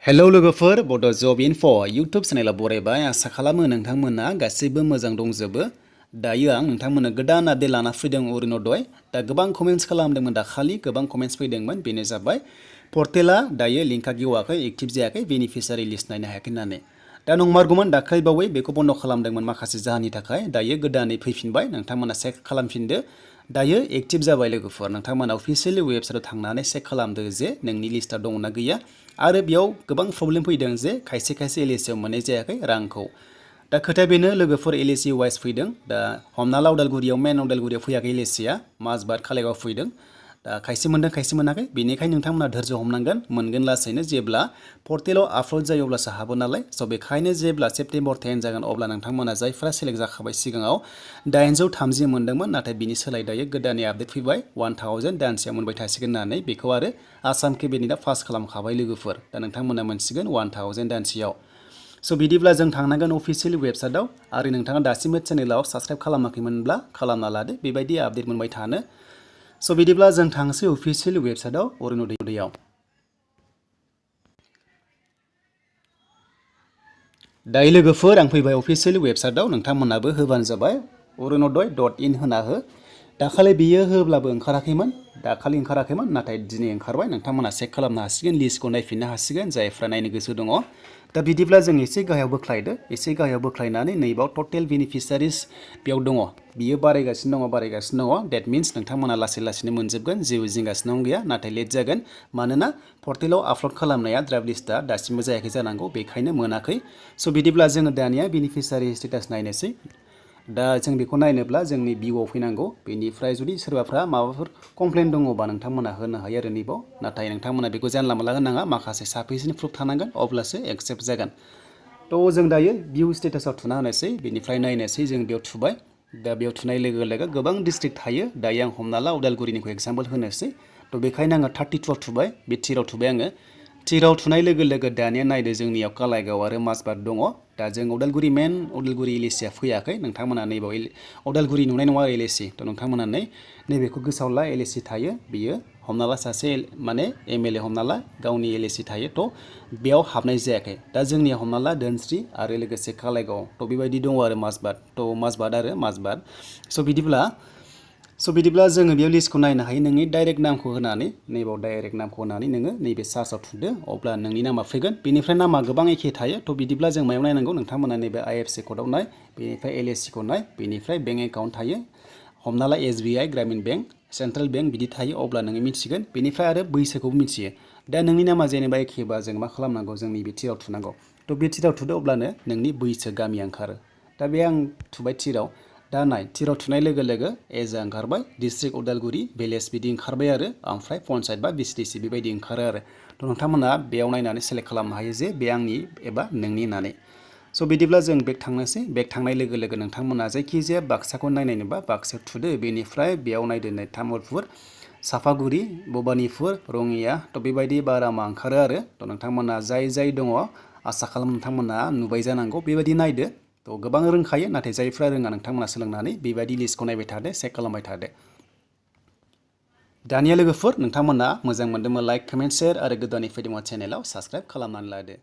Hello लोगोफोर बड' जब info YouTube चेनेलाव बरायबाय आसा खालामो नोंथांमोना गासैबो मोजां दंजोबो। दायो आं नोंथांमोननो गोदान आपडेट लाना फैदों अरुण'दय। दा गोबां कमेन्ट्स खालामदोंमोन दाखालि गोबां कमेन्ट्स फैदोंमोन बेनो जाबाय पर्टेला दायो लिंकआ गेवाखै एक्टिभ जायाखै बेनिफिशियारि लिस्ट नायनो हायाखै होननानै। दा नंमारगौमोन दाखालि बावै बेखौ बन्द खालामदोंमोन माखासे जाहोननि थाखाय दायो गोदानै फैफिनबाय नोंथांमोना चेक खालामफिनदो। दायो एक्टिभ जाबाय लोगोफोर नोंथांमोना अफिसियेलि वेबसाइटआव थांनानै चेक खालामदो जे नोंनि लिस्टआ दंना गैया आरो बेयाव गोबां प्रब्लेम फैदों जे खायसे खायसे एलएसिआव मोननाय जायाखै रांखौ। दा खोथाया बेनो लोगोफोर एलएसि वाइस फैदों दा हमना ला उदालगुरियाव मेन उदालगुरियाव फैयाखै एलएसिआ माजबाद कालाइगाव फैदों। दा खायसे मोनदों खायसे मोनाखै बेनिखायनो नोंथांमोना धैर्य हमनांगोन मोनगोन लासैनो जेब्ला पर्टेलाव आपल'ड जायो अब्लासो हाबो नालाय स' बेखायनो जेब्ला सेप्तेम्बर 10 जागोन अब्ला नोंथांमोना जायफ्रा सेलेक्ट जाखाबाय सिगाङाव 830 मोनदोंमोन नाथाय बिनि सोलाय दायो गोदानै आपडेट फैबाय 1000 दानसेयाव मोनबाय थासिगोन होननानै बेखौ आरो आसाम केबिनेटआ पास खालामखाबाय लोगोफोर। दा नोंथांमोना मोनसिगोन 1000 दानसेयाव। स' बिदिब्ला जों थांनांगोन अफिसियेल वेबसाइटआव आरो नोंथाङा दासिमबो चेनेलाव साबस्क्राइब खालामाखैमोनब्ला खालामना लादो बेबायदि आपडेट मोनबाय थानो। स' बिदिब्ला जों थांसै अफिसियेल वेबसाइटआव अरुण'दयआव। दायो लोगोफोर आं फैबाय अफिसियेल वेबसाइटआव नोंथांमोनाबो होबानो जाबाय अरुण'दय.in होना हो। दाखालि बियो होब्लाबो ओंखाराखैमोन नाथाय दिनै ओंखारबाय नोंथांमोना चेक खालामनो हासिगोन लिस्टखौ नायफिननो हासिगोन जायफ्रा नायनो गोसो दङ। दा बिदिब्ला जों एसे गाहायाव बोख्लायदो एसे गाहायाव बोख्लायनानै नैबाव टटेल बेनिफिशियारिस बेयाव दङ बियो बारायगासिनो दङ डेट मिन्स नोंथांमोना लासै लासैनो मोनजोबगोन जेबो जिंगासिनांगौ गैया नाथाय लेट जागोन मानोना पर्टेलाव आपल'ड खालामनाया ड्राफ्ट लिस्टआ दासिमबो जायाखै जानांगौ बेखायनो मोनाखै। स' बिदिब्ला जोङो दानिया बेनिफिशियारि स्टेटास नायनोसै। दा जों बेखौ नायनोब्ला जोंनि भिउआव फैनांगौ बेनिफ्राय जुदि सोरबाफ्रा माबाफोर कमप्लेन दङबा नोंथांमोना होनो हायो आरो नैबाव नाथाय नोंथांमोना बेखौ जानला मोनला होनाङा माखासे साफिसियेन्ट प्रुफ थानांगोन अब्लासो एक्सेप्ट जागोन। थ' जों दायो भिउ स्टेटासाव थुना होनोसै बेनिफ्राय नायनोसै जों बेयाव थुबाय। दा बेयाव थुनाय लोगो लोगो गोबां डिस्ट्रिक्ट थायो दायो आं हमना ला उदालगुरिनिखौ एग्जाम्पल होनोसै। थ' बेखायनो आङो 32आव थुबाय बे थिराव थुबाय आङो। थिराव थुनाय लोगो लोगो दानिया नायदो जोंनियाव कालाइगाव आरो माजबाद दङ। दा जों उदालगुरि मेन उदालगुरि एलएसिआ फैयाखै नोंथांमोना नैबाव उदालगुरि नुनाय नङा एलएसि थ' नोंथांमोना नैबेखौ गोसोआव ला एलएसि थायो बियो हमना ला सासे माने एमएलए हमना ला गावनि एलएसि थायो थ' बेयाव हाबनाय जायाखै। दा जोंनिया हमना ला धोनस्रि आरो लोगोसे कालाइगाव थ' बेबायदि दङ आरो माजबाद आरो माजबाद। स' बिदिब्ला जोङो बेयाव लिस्टखौ नायनो हायो नोंनि डाइरेक्ट नामखौ होनानै नैबाव डाइरेक्ट नामखौ होनानै नोङो नैबे सार्चआव थुदो अब्ला नोंनि नामा फैगोन बेनिफ्राय नामा गोबां एखे थायो थ' बिदिब्ला जों मायाव नायनांगौ नोंथांमोना नैबे आइएफएससि क'डआव नाय बेनिफ्राय एलएससिखौ नाय बेनिफ्राय बेंक एकाउन्ट थायो हमना ला SBI Gramin bank central bank बिदि थायो अब्ला नोङो मिथिगोन बेनिफ्राय आरो बैसोखौबो मिथियो। दा नोंनि नामा जेनेबा एखेबा जों मा खालामनांगौ जोंनि बे थिराव थुनांगौ थ' बे थिराव थुदो अब्लानो नोंनि बैसो गामिया ओंखारो। दा बे आं थुबाय थिराव दा नाय थिराव थुनाय लोगो लोगो एजआ ओंखारबाय डिस्ट्रिक्ट उदालगुरि भिलेज बिदि ओंखारबाय आरो ओमफ्राय पन्सायत बा भिसिडिसि बेबायदि ओंखारो आरो। थ' नोंथांमोना बेयाव नायनानै सेलेक्ट खालामनो हायो जे बे आंनि एबा नोंनि होननानै। स' बिदिब्ला जों बेक थांनोसै बेक थांनाय लोगो लोगो नोंथांमोना जायखिजाया बाक्साखौ नायनोबा बाक्सायाव थुदो बेनिफ्राय बेयाव नायदो नै तामुलपुर साफागुरि भबानिपुर रङिया थ' बेबायदि बारामा ओंखारो आरो। थ' नोंथांमोना जाय दङ आसा खालाम नोंथांमोना नुबाय जानांगौ बेबायदि नायदो। थ' गोबां रोंखायो नाथाय जायफ्रा रोङा नोंथांमोना सोलोंनानै बेबायदि लिस्टखौ नायबाय थादो चेक खालामबाय थादो। दानिया लोगोफोर नोंथांमोना मोजां मोनदोंमोन लाइक कमेन्ट शेयार आरो गोदानै फैदोंमोन चेनेलाव साबस्क्राइब खालामनानै लादो।